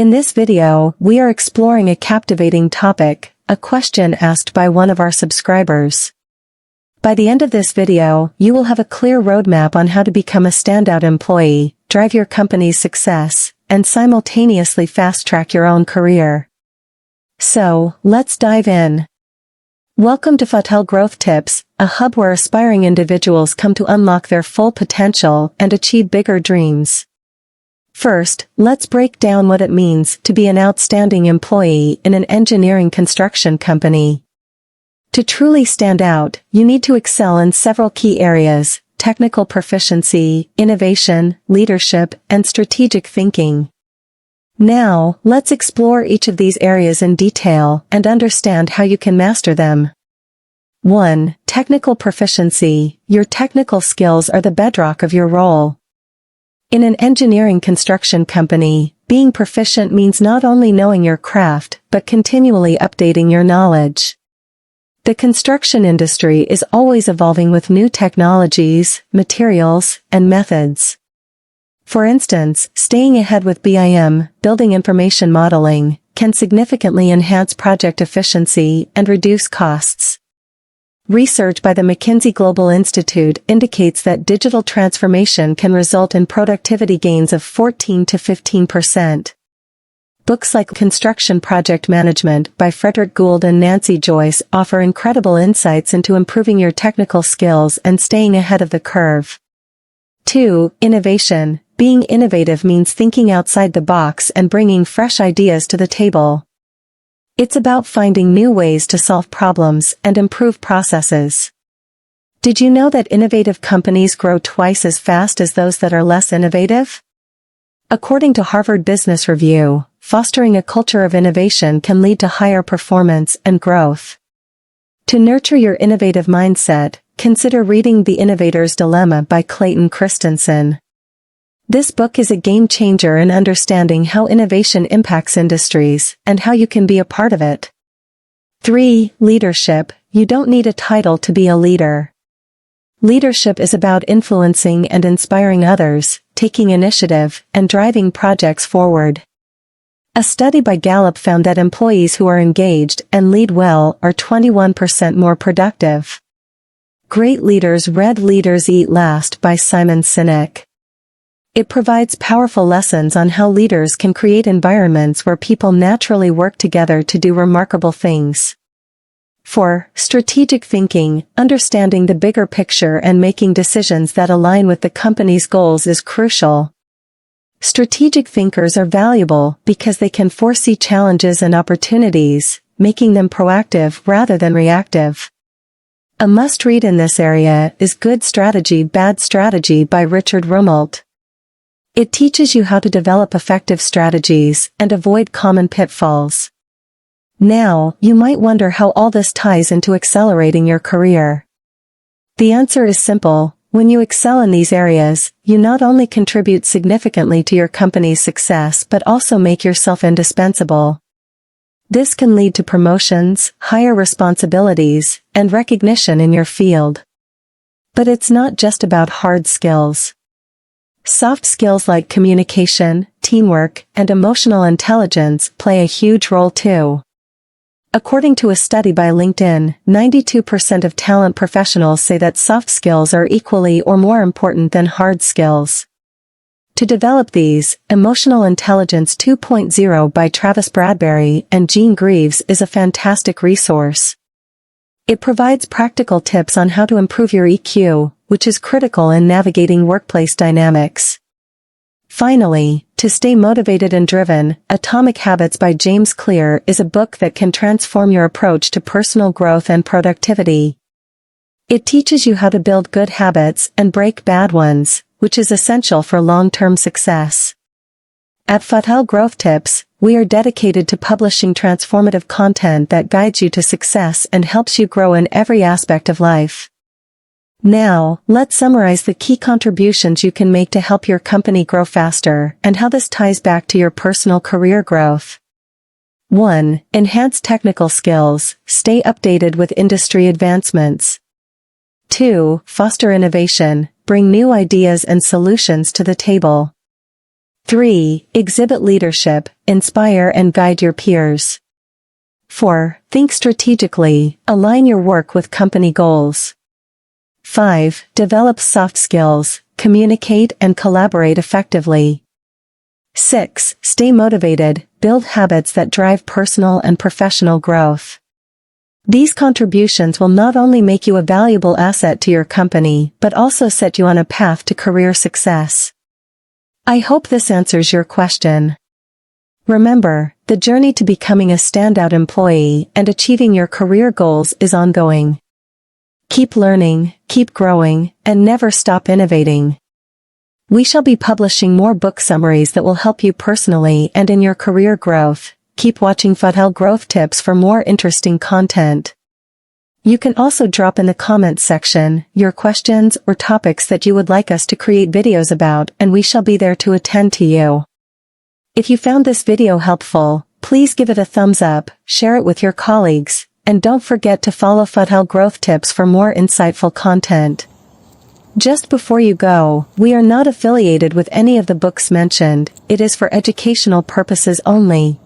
In this video, we are exploring a captivating topic, a question asked by one of our subscribers. By the end of this video, you will have a clear roadmap on how to become a standout employee, drive your company's success, and simultaneously fast-track your own career. So, let's dive in. Welcome to Fahtel Growth Tips, a hub where aspiring individuals come to unlock their full potential and achieve bigger dreams. First, let's break down what it means to be an outstanding employee in an engineering construction company. To truly stand out, you need to excel in several key areas: technical proficiency, innovation, leadership, and strategic thinking. Now, let's explore each of these areas in detail and understand how you can master them. 1. Technical proficiency. Your technical skills are the bedrock of your role. In an engineering construction company, being proficient means not only knowing your craft, but continually updating your knowledge. The construction industry is always evolving with new technologies, materials, and methods. For instance, staying ahead with BIM, building information modeling, can significantly enhance project efficiency and reduce costs. Research by the McKinsey Global Institute indicates that digital transformation can result in productivity gains of 14 to 15%. Books like Construction Project Management by Frederick Gould and Nancy Joyce offer incredible insights into improving your technical skills and staying ahead of the curve. 2. Innovation. Being innovative means thinking outside the box and bringing fresh ideas to the table. It's about finding new ways to solve problems and improve processes. Did you know that innovative companies grow twice as fast as those that are less innovative? According to Harvard Business Review, fostering a culture of innovation can lead to higher performance and growth. To nurture your innovative mindset, consider reading The Innovator's Dilemma by Clayton Christensen. This book is a game changer in understanding how innovation impacts industries and how you can be a part of it. 3. Leadership. You don't need a title to be a leader. Leadership is about influencing and inspiring others, taking initiative, and driving projects forward. A study by Gallup found that employees who are engaged and lead well are 21% more productive. Great Leaders Red Leaders Eat Last by Simon Sinek. It provides powerful lessons on how leaders can create environments where people naturally work together to do remarkable things. 4. Strategic thinking. Understanding the bigger picture and making decisions that align with the company's goals is crucial. Strategic thinkers are valuable because they can foresee challenges and opportunities, making them proactive rather than reactive. A must-read in this area is Good Strategy, Bad Strategy by Richard Rumelt. It teaches you how to develop effective strategies and avoid common pitfalls. Now, you might wonder how all this ties into accelerating your career. The answer is simple. When you excel in these areas, you not only contribute significantly to your company's success but also make yourself indispensable. This can lead to promotions, higher responsibilities, and recognition in your field. But it's not just about hard skills. Soft skills like communication, teamwork, and emotional intelligence play a huge role too. According to a study by LinkedIn, 92% of talent professionals say that soft skills are equally or more important than hard skills. To develop these, Emotional Intelligence 2.0 by Travis Bradbury and Jean Greaves is a fantastic resource. It provides practical tips on how to improve your EQ, which is critical in navigating workplace dynamics. Finally, to stay motivated and driven, Atomic Habits by James Clear is a book that can transform your approach to personal growth and productivity. It teaches you how to build good habits and break bad ones, which is essential for long-term success. At Fahtel Growth Tips, we are dedicated to publishing transformative content that guides you to success and helps you grow in every aspect of life. Now, let's summarize the key contributions you can make to help your company grow faster and how this ties back to your personal career growth. 1. Enhance technical skills. Stay updated with industry advancements. 2. Foster innovation. Bring new ideas and solutions to the table. 3. Exhibit leadership, inspire and guide your peers. 4. Think strategically, align your work with company goals. 5. Develop soft skills, communicate and collaborate effectively. 6. Stay motivated, build habits that drive personal and professional growth. These contributions will not only make you a valuable asset to your company, but also set you on a path to career success. I hope this answers your question. Remember, the journey to becoming a standout employee and achieving your career goals is ongoing. Keep learning, keep growing, and never stop innovating. We shall be publishing more book summaries that will help you personally and in your career growth. Keep watching Fahtel Growth Tips for more interesting content. You can also drop in the comments section your questions or topics that you would like us to create videos about, and we shall be there to attend to you. If you found this video helpful, please give it a thumbs up, share it with your colleagues, and don't forget to follow Fahtel Growth Tips for more insightful content. Just before you go, we are not affiliated with any of the books mentioned. It is for educational purposes only.